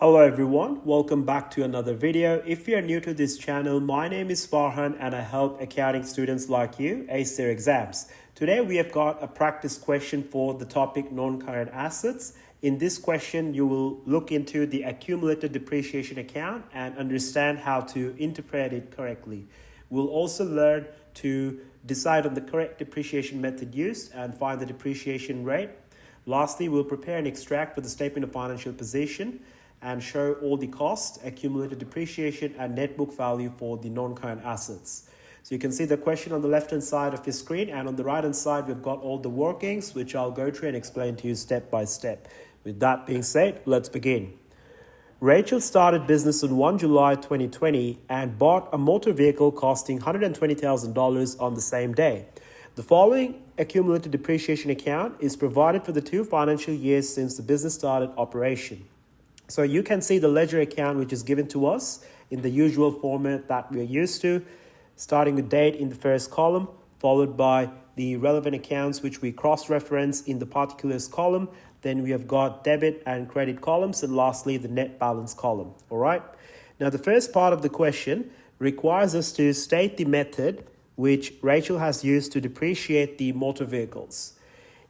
Hello everyone, welcome back to another video. If you're new to this channel, my name is Farhan and I help accounting students like you ace their exams. Today we have got a practice question for the topic non-current assets. In this question, you will look into the accumulated depreciation account and understand how to interpret it correctly. We'll also learn to decide on the correct depreciation method used and find the depreciation rate. Lastly, we'll prepare an extract for the statement of financial position and show all the costs, accumulated depreciation, and net book value for the non-current assets. So you can see the question on the left-hand side of your screen, and on the right-hand side, we've got all the workings, which I'll go through and explain to you step by step. With that being said, let's begin. Rachel started business on 1 July 2020 and bought a motor vehicle costing $120,000 on the same day. The following accumulated depreciation account is provided for the 2 financial years since the business started operation. So you can see the ledger account which is given to us in the usual format that we're used to, starting with date in the first column, followed by the relevant accounts which we cross-reference in the particulars column. Then we have got debit and credit columns, and lastly the net balance column. All right. Now the first part of the question requires us to state the method which Rachel has used to depreciate the motor vehicles.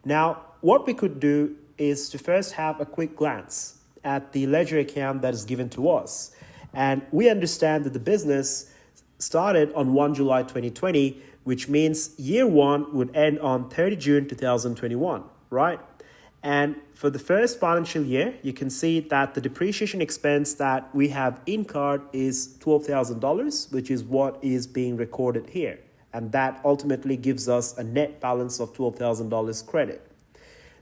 Now what we could do is to first have a quick glance at the ledger account that is given to us. And we understand that the business started on 1 July 2020, which means year 1 would end on 30 June 2021, right? And for the first financial year, you can see that the depreciation expense that we have incurred is $12,000, which is what is being recorded here. And that ultimately gives us a net balance of $12,000 credit.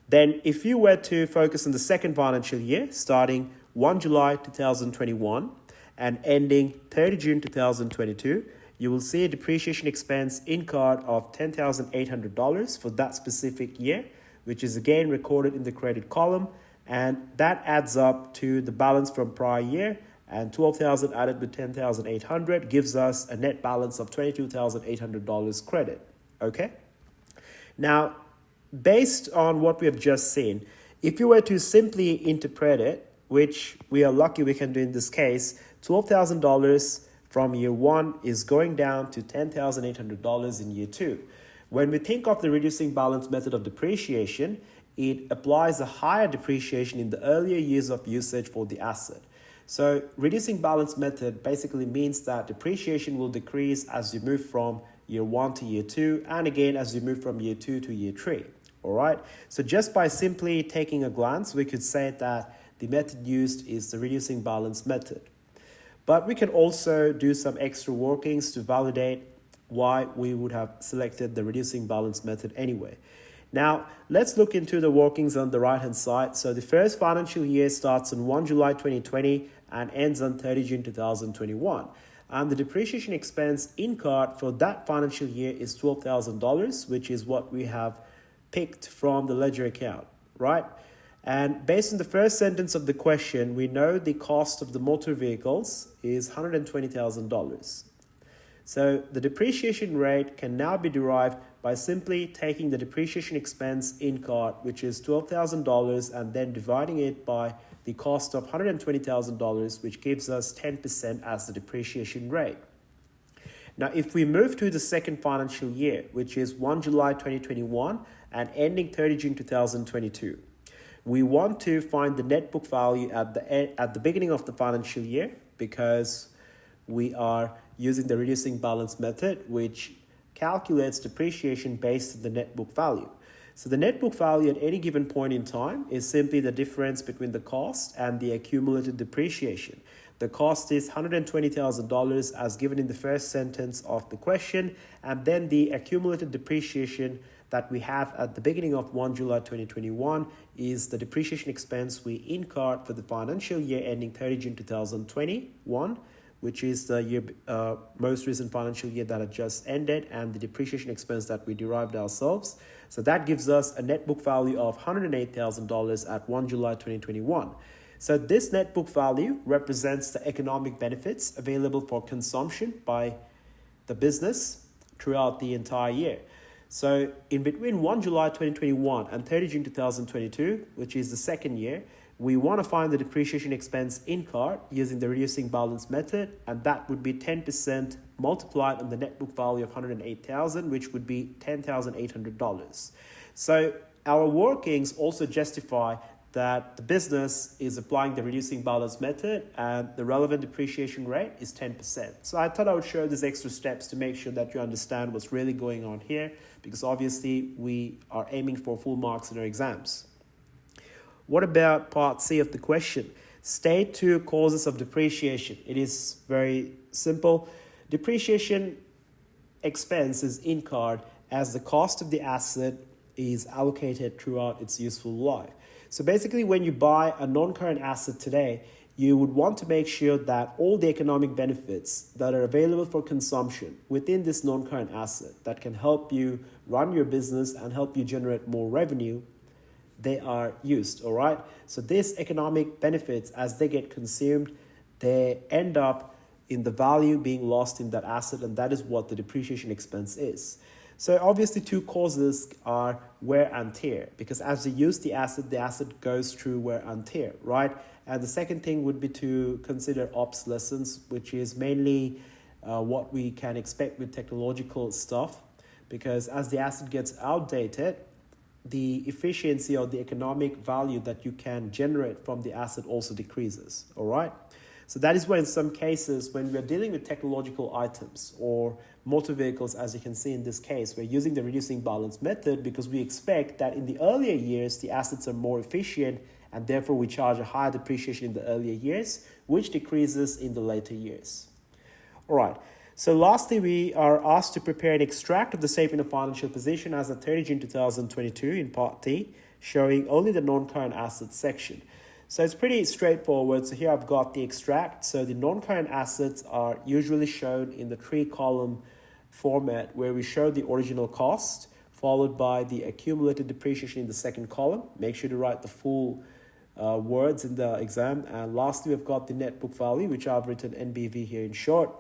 Then if you were to focus on the second financial year, starting 1 July 2021 and ending 30 June 2022, you will see a depreciation expense incurred of $10,800 for that specific year, which is again recorded in the credit column, and that adds up to the balance from prior year, and 12,000 added with 10,800 gives us a net balance of $22,800 credit. Okay? Now, based on what we have just seen, if you were to simply interpret it, which we are lucky we can do in this case, $12,000 from year 1 is going down to $10,800 in year 2. When we think of the reducing balance method of depreciation, it applies a higher depreciation in the earlier years of usage for the asset. So reducing balance method basically means that depreciation will decrease as you move from year 1 to year 2, and again as you move from year 2 to year 3. All right. So just by simply taking a glance, we could say that the method used is the reducing balance method. But we can also do some extra workings to validate why we would have selected the reducing balance method anyway. Now, let's look into the workings on the right-hand side. So the first financial year starts on 1 July 2020 and ends on 30 June 2021. And the depreciation expense incurred for that financial year is $12,000, which is what we have picked from the ledger account, right? And based on the first sentence of the question, we know the cost of the motor vehicles is $120,000. So the depreciation rate can now be derived by simply taking the depreciation expense incurred, which is $12,000, and then dividing it by the cost of $120,000, which gives us 10% as the depreciation rate. Now, if we move to the second financial year, which is 1 July 2021 and ending 30 June 2022, we want to find the net book value at the beginning of the financial year, because we are using the reducing balance method, which calculates depreciation based on the net book value. So the net book value at any given point in time is simply the difference between the cost and the accumulated depreciation. The cost is $120,000 as given in the first sentence of the question, and then the accumulated depreciation that we have at the beginning of 1 July 2021 is the depreciation expense we incurred for the financial year ending 30 June 2021, which is the year, most recent financial year that had just ended, and the depreciation expense that we derived ourselves. So that gives us a net book value of $108,000 at 1 July 2021. So this net book value represents the economic benefits available for consumption by the business throughout the entire year. So in between 1 July 2021 and 30 June 2022, which is the second year, we want to find the depreciation expense incurred using the reducing balance method, and that would be 10% multiplied on the net book value of $108,000, which would be $10,800. So our workings also justify that the business is applying the reducing balance method and the relevant depreciation rate is 10%. So I thought I would share these extra steps to make sure that you understand what's really going on here, because obviously we are aiming for full marks in our exams. What about part C of the question? State two causes of depreciation. It is very simple. Depreciation expense is incurred as the cost of the asset is allocated throughout its useful life. So basically, when you buy a non-current asset today, you would want to make sure that all the economic benefits that are available for consumption within this non-current asset that can help you run your business and help you generate more revenue, they are used, all right? So these economic benefits, as they get consumed, they end up in the value being lost in that asset, and that is what the depreciation expense is. So obviously two causes are wear and tear, because as you use the asset goes through wear and tear, right? And the second thing would be to consider obsolescence, which is mainly what we can expect with technological stuff, because as the asset gets outdated, the efficiency or the economic value that you can generate from the asset also decreases, all right? So that is why in some cases, when we're dealing with technological items or motor vehicles, as you can see in this case, we're using the reducing balance method because we expect that in the earlier years, the assets are more efficient and therefore we charge a higher depreciation in the earlier years, which decreases in the later years. All right. So lastly, we are asked to prepare an extract of the statement of financial position as of 30 June 2022 in part D, showing only the non-current assets section. So it's pretty straightforward. So here I've got the extract. So the non-current assets are usually shown in the 3-column format where we show the original cost, followed by the accumulated depreciation in the second column. Make sure to write the full words in the exam. And lastly, we've got the net book value, which I've written NBV here in short.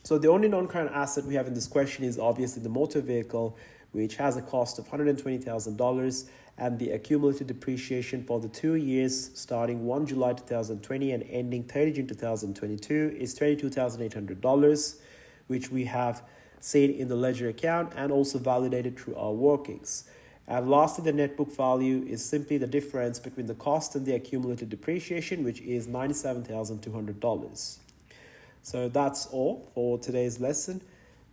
So the only non-current asset we have in this question is obviously the motor vehicle, which has a cost of $120,000, and the accumulated depreciation for the 2 years starting 1 July 2020 and ending 30 June 2022 is $22,800, which we have seen in the ledger account and also validated through our workings. And lastly, the net book value is simply the difference between the cost and the accumulated depreciation, which is $97,200. So that's all for today's lesson.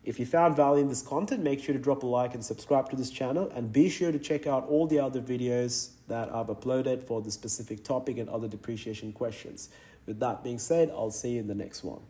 If you found value in this content, make sure to drop a like and subscribe to this channel, and be sure to check out all the other videos that I've uploaded for the specific topic and other depreciation questions. With that being said, I'll see you in the next one.